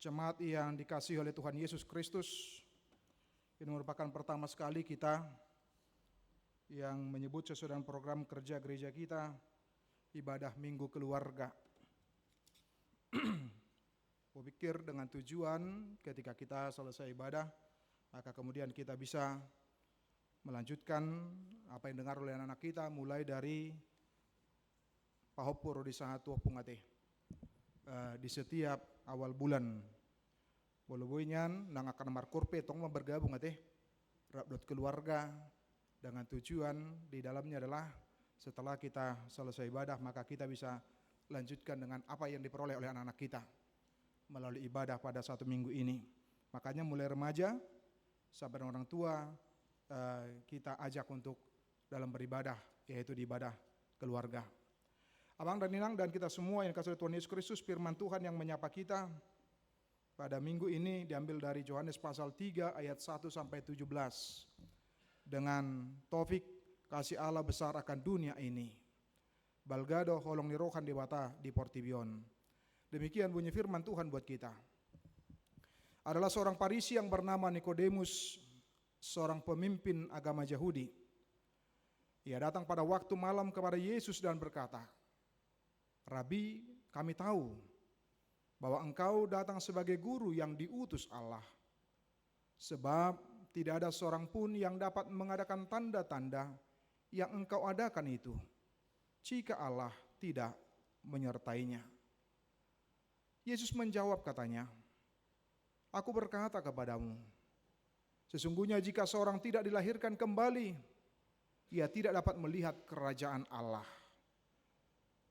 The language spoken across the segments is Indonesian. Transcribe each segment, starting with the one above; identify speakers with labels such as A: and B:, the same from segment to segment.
A: Jemaat yang dikasihi oleh Tuhan Yesus Kristus, ini merupakan pertama sekali kita yang menyebut sesuai dengan program kerja gereja kita, ibadah minggu keluarga. Kupikir dengan tujuan ketika kita selesai ibadah, maka kemudian kita bisa melanjutkan apa yang dengar oleh anak-anak kita, mulai dari pahopur di satu pungate di setiap awal bulan. Boloboinyan nang akan markurpe tong bergabung rabdot keluarga dengan tujuan di dalamnya adalah setelah kita selesai ibadah maka kita bisa lanjutkan dengan apa yang diperoleh oleh anak-anak kita melalui ibadah pada satu minggu ini. Makanya mulai remaja sampai orang tua kita ajak untuk dalam beribadah, yaitu di ibadah keluarga. Abang dan Inang dan kita semua yang dikasihi Tuhan Yesus Kristus, firman Tuhan yang menyapa kita pada minggu ini diambil dari Yohanes pasal 3 ayat 1 sampai 17 dengan topik kasih Allah besar akan dunia ini. Balgado holong nirokan dewata di Portibion. Demikian bunyi firman Tuhan buat kita. Adalah seorang Farisi yang bernama Nikodemus, seorang pemimpin agama Yahudi. Ia datang pada waktu malam kepada Yesus dan berkata, "Rabi, kami tahu bahwa engkau datang sebagai guru yang diutus Allah. Sebab tidak ada seorang pun yang dapat mengadakan tanda-tanda yang engkau adakan itu, jika Allah tidak menyertainya." Yesus menjawab katanya, "Aku berkata kepadamu, sesungguhnya jika seorang tidak dilahirkan kembali, ia tidak dapat melihat kerajaan Allah."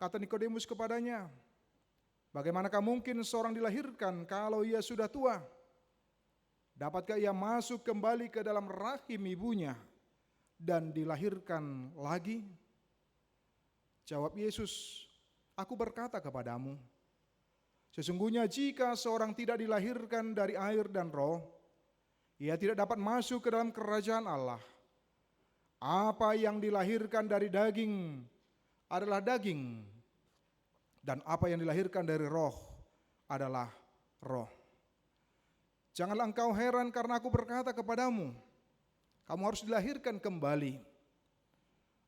A: Kata Nikodemus kepadanya, "Bagaimanakah mungkin seorang dilahirkan kalau ia sudah tua? Dapatkah ia masuk kembali ke dalam rahim ibunya dan dilahirkan lagi?" Jawab Yesus, "Aku berkata kepadamu, sesungguhnya jika seorang tidak dilahirkan dari air dan roh, ia tidak dapat masuk ke dalam kerajaan Allah. Apa yang dilahirkan dari daging adalah daging, dan apa yang dilahirkan dari roh adalah roh. Janganlah engkau heran karena aku berkata kepadamu, kamu harus dilahirkan kembali.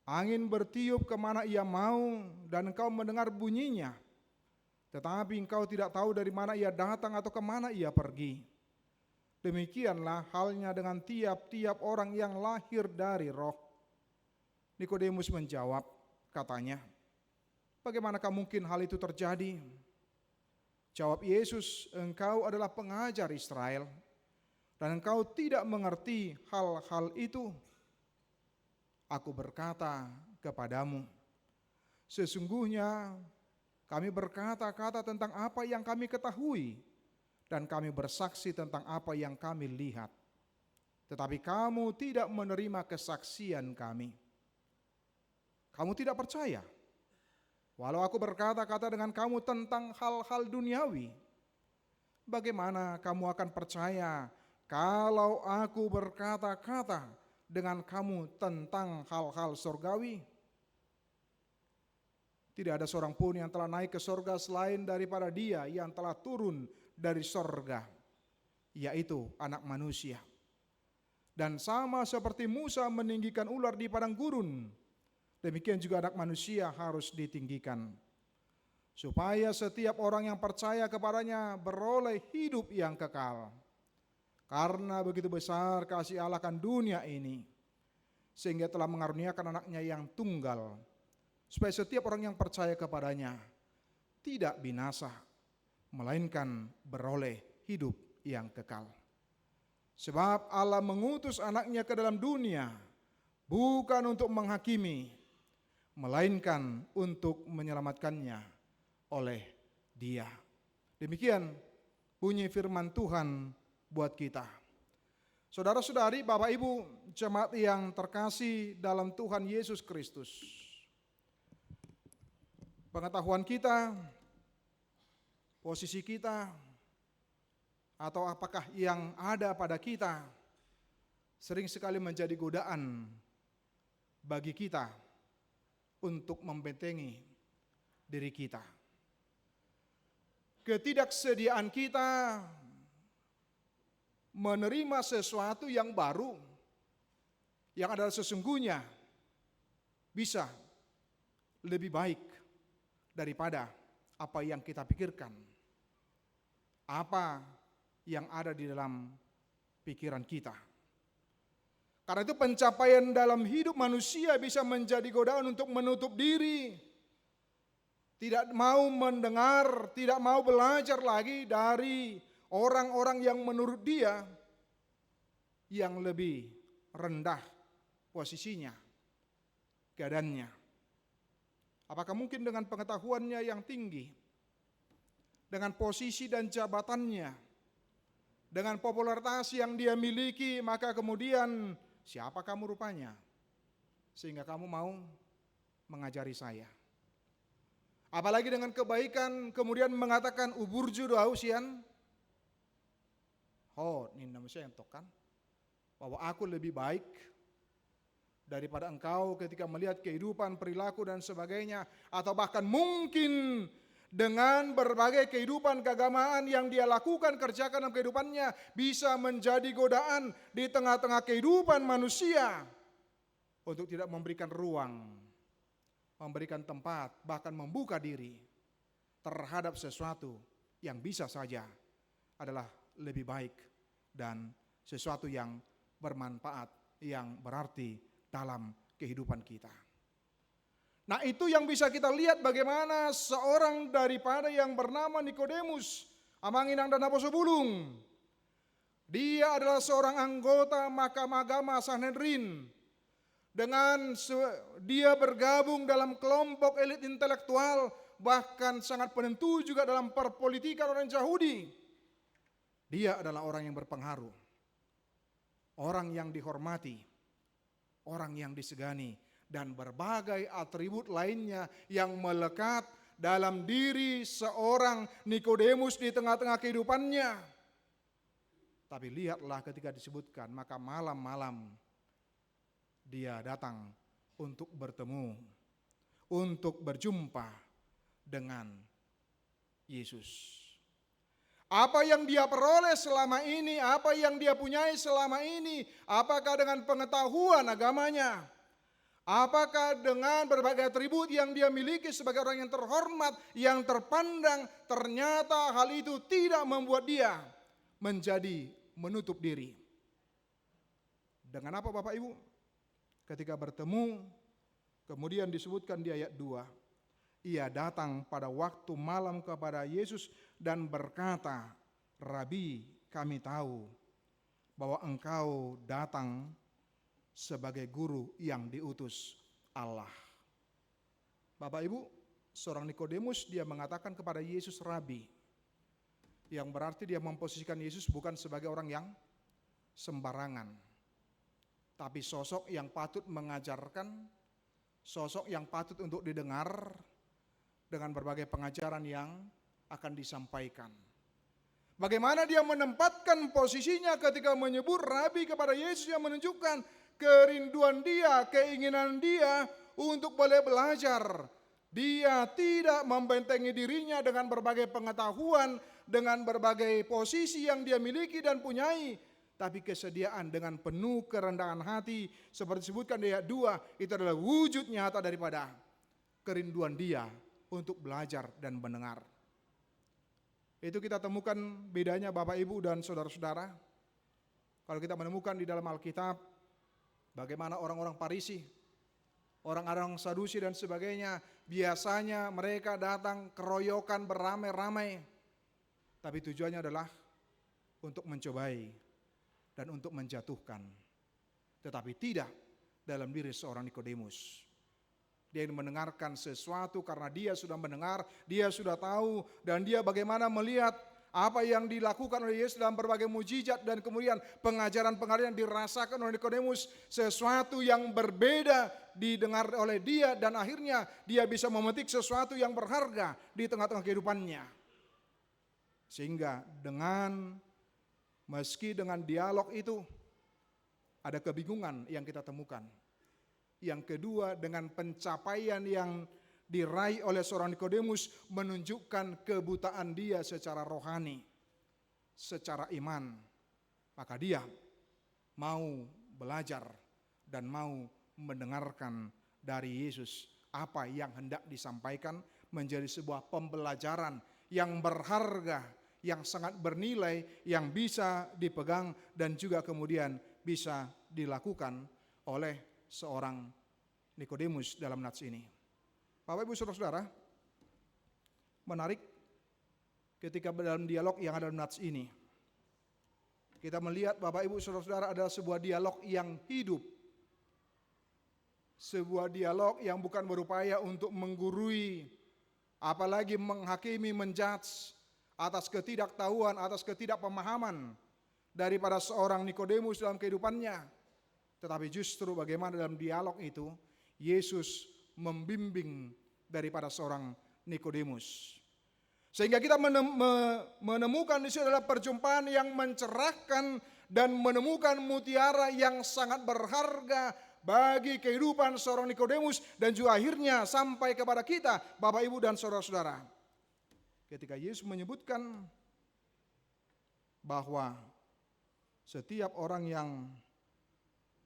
A: Angin bertiup kemana ia mau dan engkau mendengar bunyinya, tetapi engkau tidak tahu dari mana ia datang atau kemana ia pergi. Demikianlah halnya dengan tiap-tiap orang yang lahir dari roh." Nikodemus menjawab, katanya, "Bagaimanakah mungkin hal itu terjadi?" Jawab Yesus, "Engkau adalah pengajar Israel, dan engkau tidak mengerti hal-hal itu. Aku berkata kepadamu, sesungguhnya kami berkata-kata tentang apa yang kami ketahui, dan kami bersaksi tentang apa yang kami lihat. Tetapi kamu tidak menerima kesaksian kami. Kamu tidak percaya, walau aku berkata-kata dengan kamu tentang hal-hal duniawi. Bagaimana kamu akan percaya kalau aku berkata-kata dengan kamu tentang hal-hal surgawi? Tidak ada seorang pun yang telah naik ke sorga selain daripada Dia yang telah turun dari sorga, yaitu Anak Manusia. Dan sama seperti Musa meninggikan ular di padang gurun, demikian juga Anak Manusia harus ditinggikan, supaya setiap orang yang percaya kepadanya beroleh hidup yang kekal. Karena begitu besar kasih Allah akan dunia ini, sehingga telah mengaruniakan anaknya yang tunggal, supaya setiap orang yang percaya kepadanya tidak binasa, melainkan beroleh hidup yang kekal. Sebab Allah mengutus anaknya ke dalam dunia bukan untuk menghakimi, melainkan untuk menyelamatkannya oleh Dia." Demikian bunyi firman Tuhan buat kita. Saudara-saudari, Bapak Ibu, jemaat yang terkasih dalam Tuhan Yesus Kristus, pengetahuan kita, posisi kita, atau apakah yang ada pada kita sering sekali menjadi godaan bagi kita untuk membentengi diri kita. ketidaksediaan kita menerima sesuatu yang baru, yang adalah sesungguhnya bisa lebih baik daripada apa yang kita pikirkan, apa yang ada di dalam pikiran kita. Karena itu pencapaian dalam hidup manusia bisa menjadi godaan untuk menutup diri, tidak mau mendengar, tidak mau belajar lagi dari orang-orang yang menurut dia yang lebih rendah posisinya, keadaannya. Apakah mungkin dengan pengetahuannya yang tinggi, dengan posisi dan jabatannya, dengan popularitas yang dia miliki, maka kemudian siapa kamu rupanya sehingga kamu mau mengajari saya? Apalagi dengan kebaikan kemudian mengatakan uburju dausian. Oh, ini nama saya yang tokan bahwa aku lebih baik daripada engkau ketika melihat kehidupan, perilaku dan sebagainya, atau bahkan mungkin dengan berbagai kehidupan keagamaan yang dia lakukan, kerjakan dalam kehidupannya, bisa menjadi godaan di tengah-tengah kehidupan manusia untuk tidak memberikan ruang, memberikan tempat, bahkan membuka diri terhadap sesuatu yang bisa saja adalah lebih baik dan sesuatu yang bermanfaat, yang berarti dalam kehidupan kita. Nah, itu yang bisa kita lihat bagaimana seorang daripada yang bernama Nikodemus, Amanginang dan Aposobulung. Dia adalah seorang anggota Mahkamah Agama Sanhedrin. Dia bergabung dalam kelompok elit intelektual, bahkan sangat penentu juga dalam perpolitikan orang Yahudi. Dia adalah orang yang berpengaruh, orang yang dihormati, orang yang disegani, dan berbagai atribut lainnya yang melekat dalam diri seorang Nikodemus di tengah-tengah kehidupannya. Tapi lihatlah ketika disebutkan, maka malam-malam dia datang untuk bertemu, untuk berjumpa dengan Yesus. Apa yang dia peroleh selama ini, apa yang dia punyai selama ini, apakah dengan pengetahuan agamanya, apakah dengan berbagai atribut yang dia miliki sebagai orang yang terhormat, yang terpandang, ternyata hal itu tidak membuat dia menjadi menutup diri. Dengan apa Bapak Ibu? Ketika bertemu, kemudian disebutkan di ayat 2, ia datang pada waktu malam kepada Yesus dan berkata, Rabi, kami tahu bahwa engkau datang sebagai guru yang diutus Allah. Bapak Ibu, seorang Nikodemus dia mengatakan kepada Yesus Rabi, yang berarti dia memposisikan Yesus bukan sebagai orang yang sembarangan, tapi sosok yang patut mengajarkan, sosok yang patut untuk didengar dengan berbagai pengajaran yang akan disampaikan. Bagaimana dia menempatkan posisinya ketika menyebut Rabi kepada Yesus yang menunjukkan kerinduan dia, keinginan dia untuk boleh belajar. Dia tidak membentengi dirinya dengan berbagai pengetahuan, dengan berbagai posisi yang dia miliki dan punyai, tapi kesediaan dengan penuh kerendahan hati, seperti disebutkan di ayat 2, itu adalah wujud nyata daripada kerinduan dia untuk belajar dan mendengar. Itu kita temukan bedanya Bapak Ibu dan saudara-saudara. Kalau kita menemukan di dalam Alkitab bagaimana orang-orang Farisi, orang-orang Sadusi dan sebagainya, biasanya mereka datang keroyokan beramai-ramai, tapi tujuannya adalah untuk mencobai dan untuk menjatuhkan. Tetapi tidak dalam diri seorang Nikodemus. Dia ingin mendengarkan sesuatu karena dia sudah mendengar, dia sudah tahu, dan dia bagaimana melihat apa yang dilakukan oleh Yesus dalam berbagai mujizat, dan kemudian pengajaran-pengajaran yang dirasakan oleh Nikodemus, sesuatu yang berbeda didengar oleh dia, dan akhirnya dia bisa memetik sesuatu yang berharga di tengah-tengah kehidupannya. Sehingga meski dengan dialog itu ada kebingungan yang kita temukan. Yang kedua, dengan pencapaian yang diraih oleh seorang Nikodemus menunjukkan kebutaan dia secara rohani, secara iman. Maka dia mau belajar dan mau mendengarkan dari Yesus apa yang hendak disampaikan, menjadi sebuah pembelajaran yang berharga, yang sangat bernilai, yang bisa dipegang dan juga kemudian bisa dilakukan oleh seorang Nikodemus dalam nats ini. Bapak Ibu Saudara-saudara, menarik ketika dalam dialog yang ada dalam nats ini, kita melihat Bapak Ibu Saudara-saudara adalah sebuah dialog yang hidup. Sebuah dialog yang bukan berupaya untuk menggurui, apalagi menghakimi, menjudge atas ketidaktahuan, atas ketidakpemahaman daripada seorang Nikodemus dalam kehidupannya. Tetapi justru bagaimana dalam dialog itu Yesus membimbing daripada seorang Nikodemus. Sehingga kita menemukan di sini adalah perjumpaan yang mencerahkan dan menemukan mutiara yang sangat berharga bagi kehidupan seorang Nikodemus dan juga akhirnya sampai kepada kita, Bapak Ibu dan saudara-saudara. Ketika Yesus menyebutkan bahwa setiap orang yang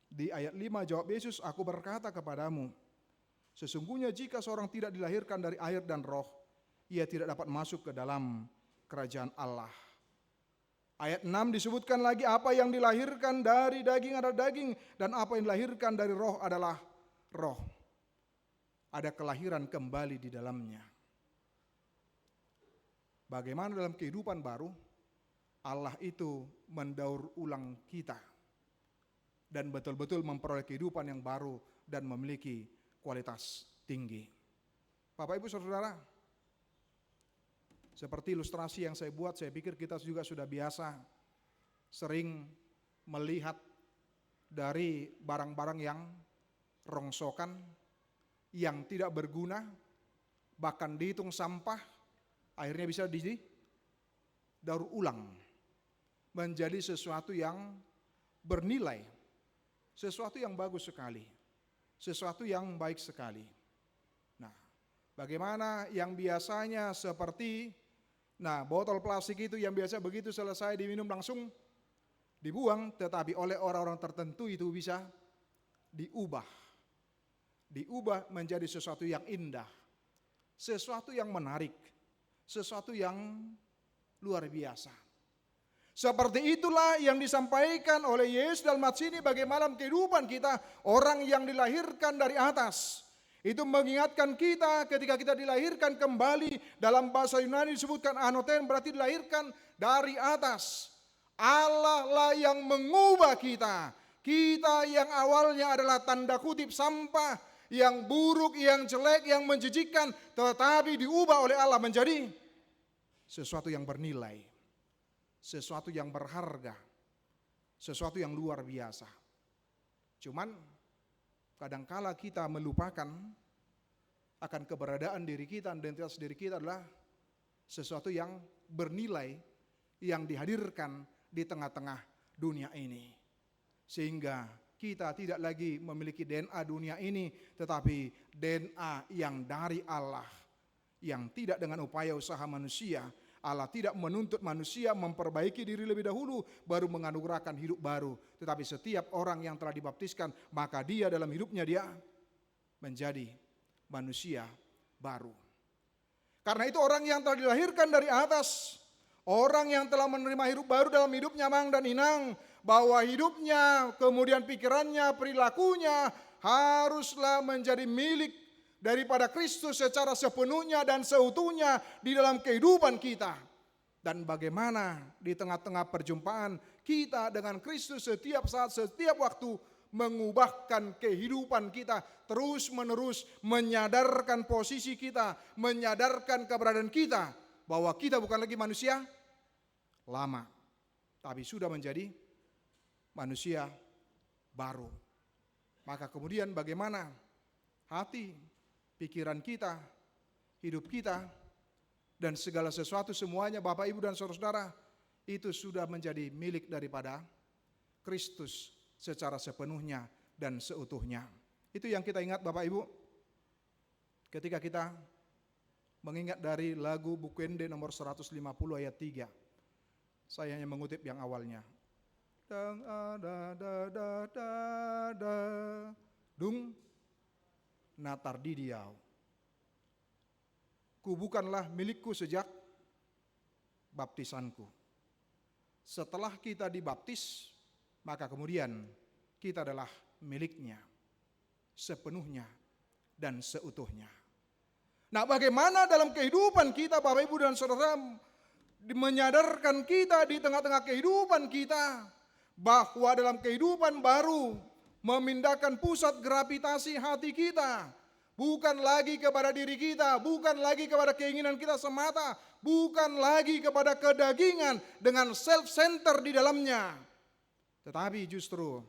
A: di ayat 5 jawab Yesus, "Aku berkata kepadamu, sesungguhnya jika seorang tidak dilahirkan dari air dan roh, ia tidak dapat masuk ke dalam kerajaan Allah." Ayat 6 disebutkan lagi, apa yang dilahirkan dari daging adalah daging, dan apa yang dilahirkan dari roh adalah roh. Ada kelahiran kembali di dalamnya. Bagaimana dalam kehidupan baru, Allah itu mendaur ulang kita dan betul-betul memperoleh kehidupan yang baru dan memiliki kualitas tinggi. Bapak Ibu Saudara, seperti ilustrasi yang saya buat, saya pikir kita juga sudah biasa sering melihat dari barang-barang yang rongsokan, yang tidak berguna, bahkan dihitung sampah, akhirnya bisa didaur ulang menjadi sesuatu yang bernilai, sesuatu yang bagus sekali, sesuatu yang baik sekali. Nah, bagaimana yang biasanya seperti botol plastik itu yang biasa begitu selesai diminum langsung dibuang, tetapi oleh orang-orang tertentu itu bisa diubah menjadi sesuatu yang indah, sesuatu yang menarik, sesuatu yang luar biasa. Seperti itulah yang disampaikan oleh Yesus dalam nats ini, bagaimana kehidupan kita, orang yang dilahirkan dari atas. Itu mengingatkan kita ketika kita dilahirkan kembali, dalam bahasa Yunani disebutkan anoten, berarti dilahirkan dari atas. Allah lah yang mengubah kita. Kita yang awalnya adalah tanda kutip sampah, yang buruk, yang jelek, yang menjijikkan, tetapi diubah oleh Allah menjadi sesuatu yang bernilai, sesuatu yang berharga, sesuatu yang luar biasa. Cuman kadangkala kita melupakan akan keberadaan diri kita, identitas diri kita adalah sesuatu yang bernilai, yang dihadirkan di tengah-tengah dunia ini. Sehingga kita tidak lagi memiliki DNA dunia ini, tetapi DNA yang dari Allah, yang tidak dengan upaya usaha manusia. Allah tidak menuntut manusia memperbaiki diri lebih dahulu baru menganugerahkan hidup baru. Tetapi setiap orang yang telah dibaptiskan, maka dia dalam hidupnya dia menjadi manusia baru. Karena itu orang yang telah dilahirkan dari atas, orang yang telah menerima hidup baru dalam hidupnya mang dan inang, bahwa hidupnya, kemudian pikirannya, perilakunya haruslah menjadi milik daripada Kristus secara sepenuhnya dan seutuhnya di dalam kehidupan kita. Dan bagaimana di tengah-tengah perjumpaan kita dengan Kristus setiap saat, setiap waktu mengubahkan kehidupan kita terus menerus, menyadarkan posisi kita, menyadarkan keberadaan kita bahwa kita bukan lagi manusia lama, tapi sudah menjadi manusia baru. Maka kemudian bagaimana hati, pikiran kita, hidup kita, dan segala sesuatu semuanya Bapak Ibu dan saudara-saudara itu sudah menjadi milik daripada Kristus secara sepenuhnya dan seutuhnya. Itu yang kita ingat Bapak Ibu. ketika kita mengingat dari lagu Bukende nomor 150 ayat 3. Saya hanya mengutip yang awalnya. Dang ada da dung natar didiau. Ku bukanlah milikku sejak baptisanku. Setelah kita dibaptis, maka kemudian kita adalah miliknya sepenuhnya dan seutuhnya. Nah, bagaimana dalam kehidupan kita, Bapak Ibu dan Saudara, menyadarkan kita di tengah-tengah kehidupan kita bahwa dalam kehidupan baru memindahkan pusat gravitasi hati kita bukan lagi kepada diri kita, bukan lagi kepada keinginan kita semata, bukan lagi kepada kedagingan dengan self-center di dalamnya, tetapi justru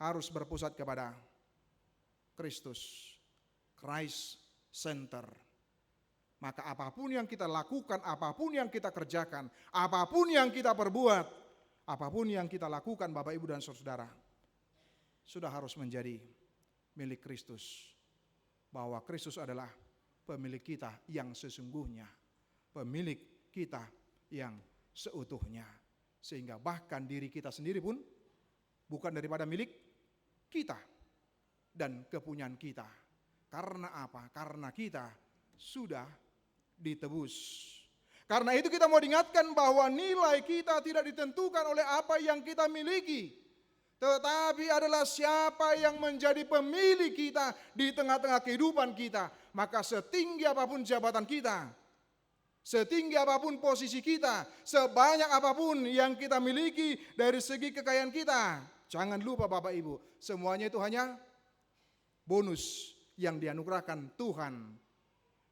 A: harus berpusat kepada Kristus, Christ Center. Maka apapun yang kita lakukan, apapun yang kita kerjakan, apapun yang kita perbuat, apapun yang kita lakukan Bapak Ibu dan Saudara, sudah harus menjadi milik Kristus. Bahwa Kristus adalah pemilik kita yang sesungguhnya, pemilik kita yang seutuhnya. Sehingga bahkan diri kita sendiri pun bukan daripada milik kita dan kepunyaan kita. Karena apa? Karena kita sudah ditebus. Karena itu kita mau diingatkan bahwa nilai kita tidak ditentukan oleh apa yang kita miliki, tetapi adalah siapa yang menjadi pemilik kita di tengah-tengah kehidupan kita. Maka setinggi apapun jabatan kita, setinggi apapun posisi kita, sebanyak apapun yang kita miliki dari segi kekayaan kita, jangan lupa Bapak Ibu, semuanya itu hanya bonus yang dianugerahkan Tuhan.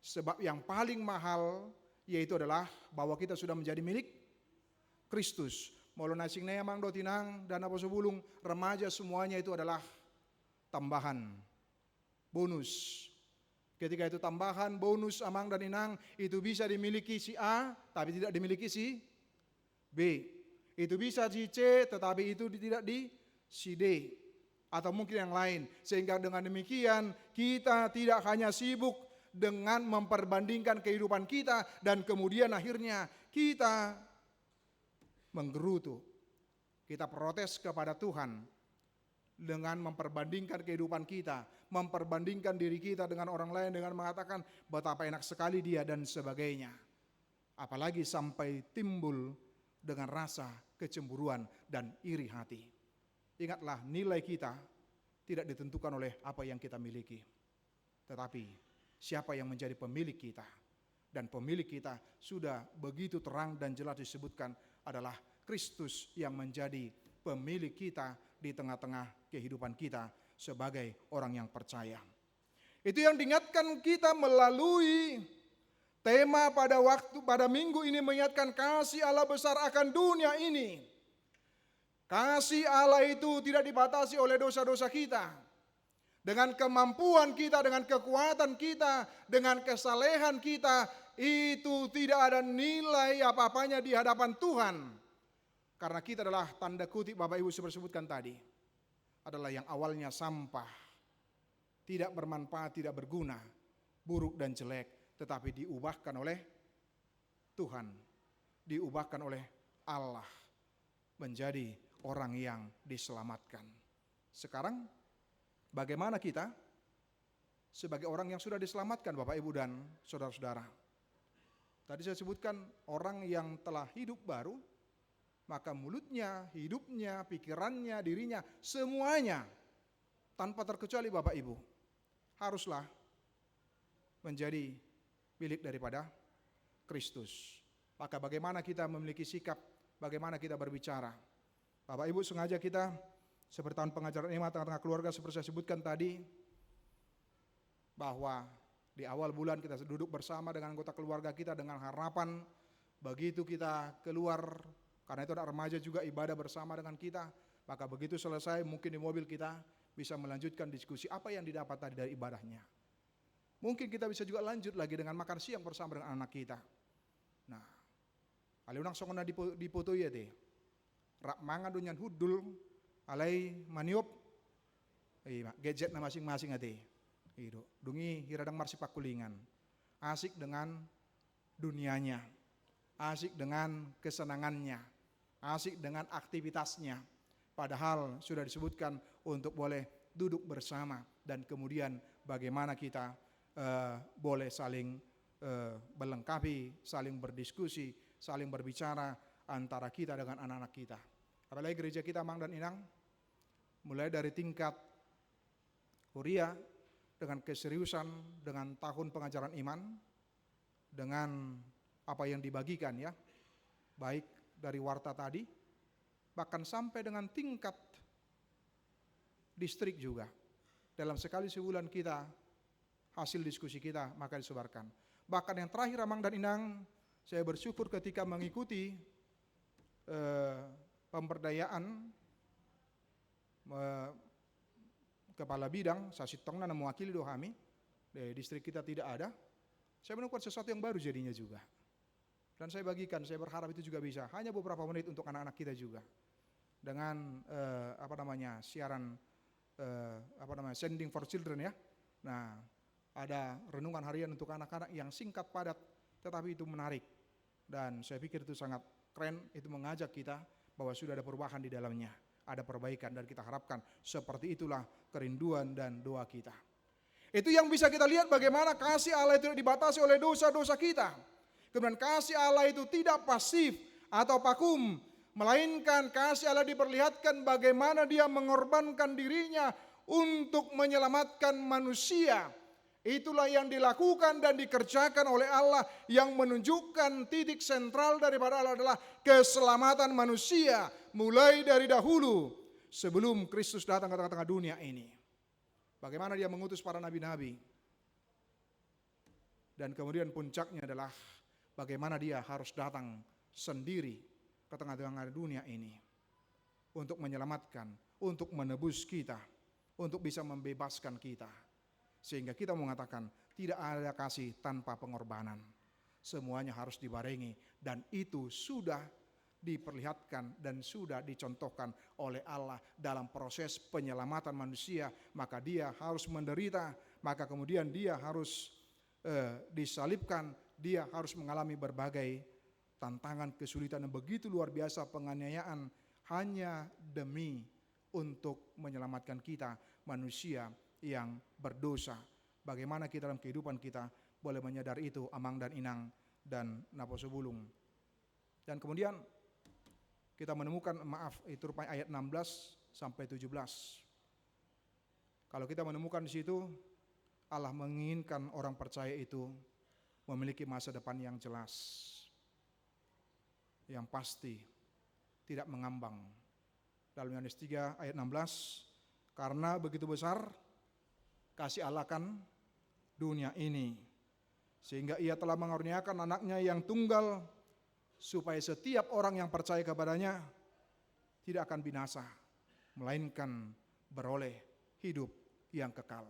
A: Sebab yang paling mahal yaitu adalah bahwa kita sudah menjadi milik Kristus. Molo nasing na yamang do tinang dan apa sebulung remaja semuanya itu adalah tambahan, bonus. Ketika itu tambahan, bonus, amang dan inang itu bisa dimiliki si A tapi tidak dimiliki si B. Itu bisa si C tetapi itu tidak di si D. Atau mungkin yang lain. Sehingga dengan demikian kita tidak hanya sibuk dengan memperbandingkan kehidupan kita dan kemudian akhirnya kita menggerutu. Kita protes kepada Tuhan dengan memperbandingkan kehidupan kita, memperbandingkan diri kita dengan orang lain dengan mengatakan betapa enak sekali dia dan sebagainya. Apalagi sampai timbul dengan rasa kecemburuan dan iri hati. Ingatlah, nilai kita tidak ditentukan oleh apa yang kita miliki, tetapi siapa yang menjadi pemilik kita. Dan pemilik kita sudah begitu terang dan jelas disebutkan adalah Kristus yang menjadi pemilik kita di tengah-tengah kehidupan kita sebagai orang yang percaya. Itu yang diingatkan kita melalui tema pada minggu ini, mengingatkan kasih Allah besar akan dunia ini. Kasih Allah itu tidak dibatasi oleh dosa-dosa kita. Dengan kemampuan kita, dengan kekuatan kita, dengan kesalehan kita, itu tidak ada nilai apa-apanya di hadapan Tuhan. Karena kita adalah tanda kutip Bapak Ibu seperti sebutkan tadi, adalah yang awalnya sampah, tidak bermanfaat, tidak berguna, buruk dan jelek, tetapi diubahkan oleh Tuhan, diubahkan oleh Allah menjadi orang yang diselamatkan. Sekarang bagaimana kita sebagai orang yang sudah diselamatkan Bapak Ibu dan saudara-saudara? Tadi saya sebutkan orang yang telah hidup baru, maka mulutnya, hidupnya, pikirannya, dirinya, semuanya tanpa terkecuali Bapak Ibu haruslah menjadi milik daripada Kristus. Maka bagaimana kita memiliki sikap, bagaimana kita berbicara? Bapak Ibu, sengaja kita seperti tahun pengajaran iman tengah-tengah keluarga seperti saya sebutkan tadi, bahwa di awal bulan kita duduk bersama dengan anggota keluarga kita dengan harapan begitu kita keluar, karena itu ada remaja juga ibadah bersama dengan kita, maka begitu selesai mungkin di mobil kita bisa melanjutkan diskusi apa yang didapat tadi dari ibadahnya. Mungkin kita bisa juga lanjut lagi dengan makan siang bersama dengan anak kita. Nah, aliunang songona dipoto ya deh, rak mangan dunyan hudul alay maniop gadget na masing-masing ate. Itu dungi hiradang marsi pakulingan, asik dengan dunianya, asik dengan kesenangannya, asik dengan aktivitasnya. Padahal sudah disebutkan untuk boleh duduk bersama dan kemudian bagaimana kita boleh saling melengkapi, saling berdiskusi, saling berbicara antara kita dengan anak-anak kita. Apalagi gereja kita Mang dan Inang, mulai dari tingkat kuliah dengan keseriusan, dengan tahun pengajaran iman, dengan apa yang dibagikan ya, baik dari warta tadi, bahkan sampai dengan tingkat distrik juga. Dalam sekali sebulan kita, hasil diskusi kita maka disebarkan. Bahkan yang terakhir Amang dan Inang, saya bersyukur ketika mengikuti pemberdayaan kepala bidang, Sasitongna na mewakili dohami, di distrik kita tidak ada. Saya menemukan sesuatu yang baru jadinya juga. Dan saya bagikan, saya berharap itu juga bisa. Hanya beberapa menit untuk anak-anak kita juga. Dengan siaran Sending for Children ya. Nah, ada renungan harian untuk anak-anak yang singkat padat, tetapi itu menarik. Dan saya pikir itu sangat keren, itu mengajak kita bahwa sudah ada perubahan di dalamnya. Ada perbaikan dan kita harapkan seperti itulah kerinduan dan doa kita. Itu yang bisa kita lihat bagaimana kasih Allah itu dibatasi oleh dosa-dosa kita. Kemudian kasih Allah itu tidak pasif atau vakum, melainkan kasih Allah diperlihatkan bagaimana dia mengorbankan dirinya untuk menyelamatkan manusia. Itulah yang dilakukan dan dikerjakan oleh Allah yang menunjukkan titik sentral daripada Allah adalah keselamatan manusia mulai dari dahulu sebelum Kristus datang ke tengah-tengah dunia ini. Bagaimana dia mengutus para nabi-nabi. Dan kemudian puncaknya adalah bagaimana dia harus datang sendiri ke tengah-tengah dunia ini untuk menyelamatkan, untuk menebus kita, untuk bisa membebaskan kita. Sehingga kita mengatakan tidak ada kasih tanpa pengorbanan. Semuanya harus dibarengi dan itu sudah diperlihatkan dan sudah dicontohkan oleh Allah dalam proses penyelamatan manusia. Maka dia harus menderita, maka kemudian dia harus disalibkan, dia harus mengalami berbagai tantangan, kesulitan yang begitu luar biasa, penganiayaan hanya demi untuk menyelamatkan kita manusia yang berdosa. Bagaimana kita dalam kehidupan kita boleh menyadari itu Amang dan Inang dan Naposo Bulung. Dan kemudian kita menemukan itu rupanya ayat 16 sampai 17. Kalau kita menemukan di situ Allah menginginkan orang percaya itu memiliki masa depan yang jelas, yang pasti, tidak mengambang. Dalam Yohanes 3 ayat 16, karena begitu besar kasih Allah kan dunia ini, sehingga ia telah mengaruniakan anaknya yang tunggal, supaya setiap orang yang percaya kepadanya tidak akan binasa, melainkan beroleh hidup yang kekal.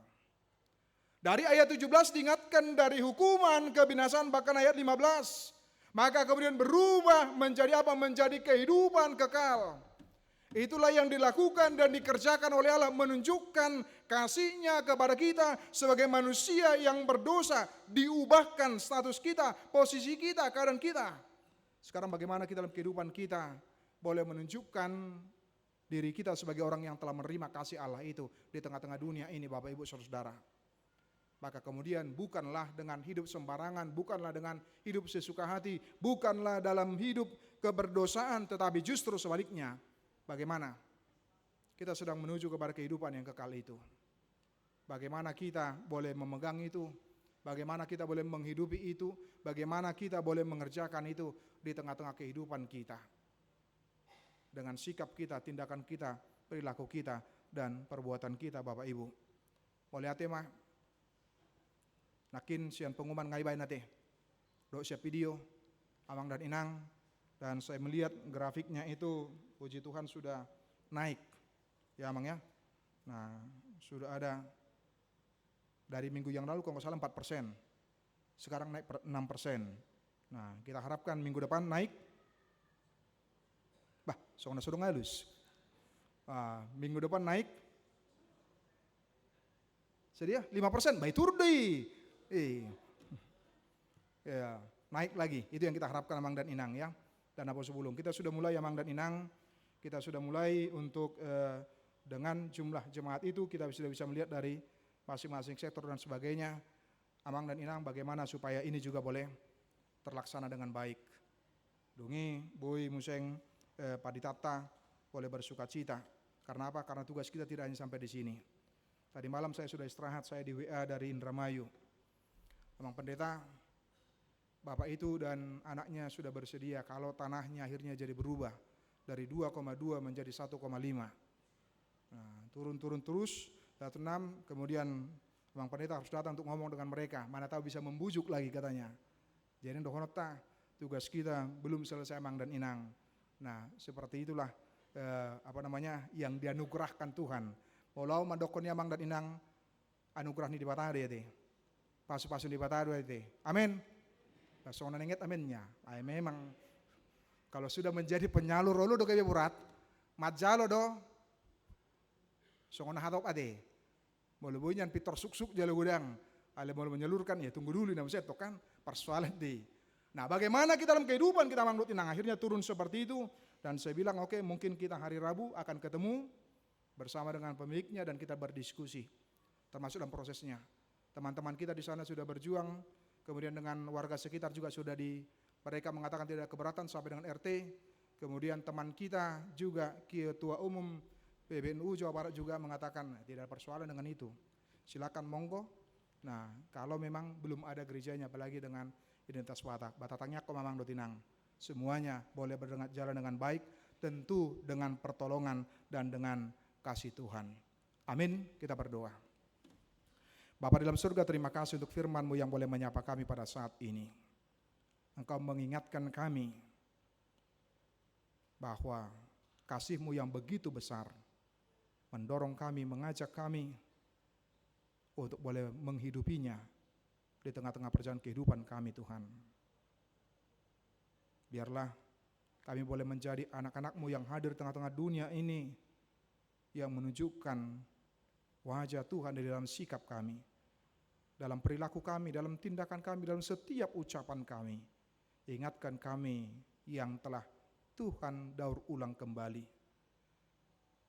A: Dari ayat 17 diingatkan dari hukuman kebinasaan, bahkan ayat 15. Maka kemudian berubah menjadi apa? Menjadi kehidupan kekal. Itulah yang dilakukan dan dikerjakan oleh Allah, menunjukkan kasih-Nya kepada kita sebagai manusia yang berdosa, diubahkan status kita, posisi kita, keadaan kita. Sekarang bagaimana kita dalam kehidupan kita boleh menunjukkan diri kita sebagai orang yang telah menerima kasih Allah itu di tengah-tengah dunia ini, Bapak Ibu Saudara. Maka kemudian bukanlah dengan hidup sembarangan, bukanlah dengan hidup sesuka hati, bukanlah dalam hidup keberdosaan, tetapi justru sebaliknya. Bagaimana kita sedang menuju kepada kehidupan yang kekal itu. Bagaimana kita boleh memegang itu, bagaimana kita boleh menghidupi itu, bagaimana kita boleh mengerjakan itu di tengah-tengah kehidupan kita. Dengan sikap kita, tindakan kita, perilaku kita, dan perbuatan kita, Bapak Ibu. Boleh hati mah, nakin sian pengumuman ngaibay nate, do siap video, Amang dan Inang, dan saya melihat grafiknya itu, puji Tuhan sudah naik, ya Amang ya. Nah, sudah ada dari minggu yang lalu kalau nggak salah 4%, sekarang naik 6%. Nah, kita harapkan minggu depan naik, sudah halus. Minggu depan naik Sedia 5%, baik turun deh. Ya, naik lagi. Itu yang kita harapkan Amang dan Inang ya. Dan apa sebelum kita sudah mulai Amang dan Inang, kita sudah mulai untuk dengan jumlah jemaat itu kita sudah bisa melihat dari masing-masing sektor dan sebagainya. Amang dan Inang bagaimana supaya ini juga boleh terlaksana dengan baik. Dungi, Boy, Museng, Paditata boleh bersuka cita. Karena apa? Karena tugas kita tidak hanya sampai di sini. Tadi malam saya sudah istirahat, saya di WA dari Indramayu. Amang Pendeta, Bapak itu dan anaknya sudah bersedia kalau tanahnya akhirnya jadi berubah dari 2,2 menjadi 1,5. Nah, turun terus, 6, kemudian Bang Pendeta harus datang untuk ngomong dengan mereka. Mana tahu bisa membujuk lagi katanya. Jadi dohonota, tugas kita belum selesai Mang dan Inang. Nah, seperti itulah yang dianugerahkan Tuhan. Walau mandokonnya Mang dan Inang anugerah ini di batah dia teh. Pasu-pasu di batah dia teh. Amin. Soalnya nenget aminnya. Memang kalau sudah menjadi penyalur lo do kayak berat, majalo do. Soalnya hatop ade. Mau lebihnya pitor suk-suk jalo gudang. Ale mau menyalurkan ya tunggu dulu nama saya kan persoalan deh. Nah, bagaimana kita dalam kehidupan kita Mang Inang akhirnya turun seperti itu dan saya bilang oke, mungkin kita hari Rabu akan ketemu bersama dengan pemiliknya dan kita berdiskusi termasuk dalam prosesnya. Teman-teman kita di sana sudah berjuang. Kemudian dengan warga sekitar juga sudah mereka mengatakan tidak keberatan sampai dengan RT. Kemudian teman kita juga Ketua Umum PBNU Jawa Barat juga mengatakan tidak persoalan dengan itu. Silakan monggo. Nah, kalau memang belum ada gerejanya apalagi dengan identitas Batatangnya kok memang dotinang. Semuanya boleh berjalan dengan baik, tentu dengan pertolongan dan dengan kasih Tuhan. Amin, kita berdoa. Bapa di dalam surga, terima kasih untuk firman-Mu yang boleh menyapa kami pada saat ini. Engkau mengingatkan kami bahwa kasih-Mu yang begitu besar mendorong kami, mengajak kami untuk boleh menghidupinya di tengah-tengah perjalanan kehidupan kami Tuhan. Biarlah kami boleh menjadi anak-anak-Mu yang hadir di tengah-tengah dunia ini yang menunjukkan wajah Tuhan di dalam sikap kami, dalam perilaku kami, dalam tindakan kami, dalam setiap ucapan kami. Ingatkan kami yang telah Tuhan daur ulang kembali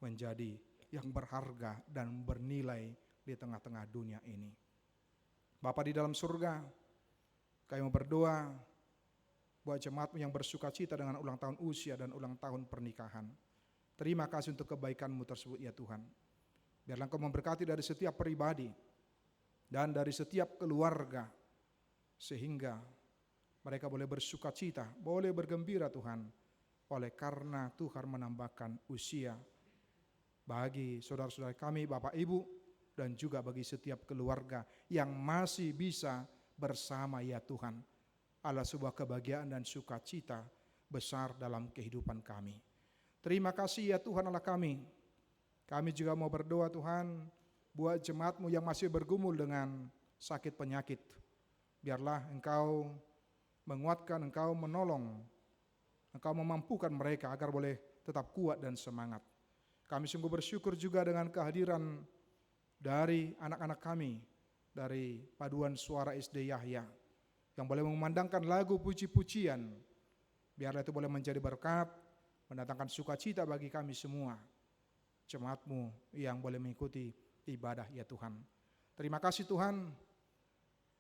A: menjadi yang berharga dan bernilai di tengah-tengah dunia ini. Bapa di dalam surga, kami mau berdoa buat jemaat-Mu yang bersuka cita dengan ulang tahun usia dan ulang tahun pernikahan. Terima kasih untuk kebaikan-Mu tersebut ya Tuhan. Biarlah Engkau memberkati dari setiap pribadi dan dari setiap keluarga, sehingga mereka boleh bersuka cita, boleh bergembira Tuhan, oleh karena Tuhan menambahkan usia bagi saudara-saudara kami, Bapak Ibu, dan juga bagi setiap keluarga yang masih bisa bersama ya Tuhan. Adalah sebuah kebahagiaan dan sukacita besar dalam kehidupan kami. Terima kasih ya Tuhan Allah kami. Kami juga mau berdoa Tuhan buat jemaat-Mu yang masih bergumul dengan sakit penyakit. Biarlah Engkau menguatkan, Engkau menolong, Engkau memampukan mereka agar boleh tetap kuat dan semangat. Kami sungguh bersyukur juga dengan kehadiran dari anak-anak kami dari Paduan Suara SD Yahya yang boleh memandangkan lagu puji-pujian. Biarlah itu boleh menjadi berkat, mendatangkan sukacita bagi kami semua, jemaat-Mu yang boleh mengikuti ibadah ya Tuhan. Terima kasih Tuhan,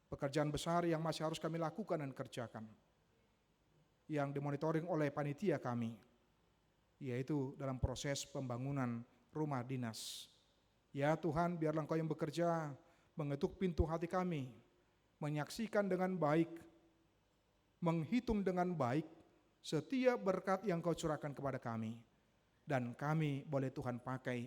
A: pekerjaan besar yang masih harus kami lakukan dan kerjakan, yang dimonitoring oleh panitia kami, yaitu dalam proses pembangunan rumah dinas. Ya Tuhan, biarlah Engkau yang bekerja mengetuk pintu hati kami, menyaksikan dengan baik, menghitung dengan baik setiap berkat yang Kau curahkan kepada kami, dan kami boleh Tuhan pakai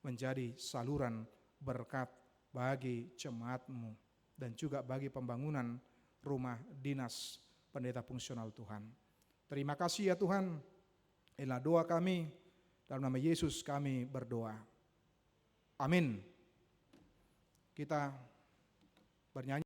A: menjadi saluran berkat bagi jemaat-Mu dan juga bagi pembangunan rumah dinas pendeta fungsional Tuhan. Terima kasih ya Tuhan. Inilah doa kami, dalam nama Yesus kami berdoa. Amin. Kita bernyanyi.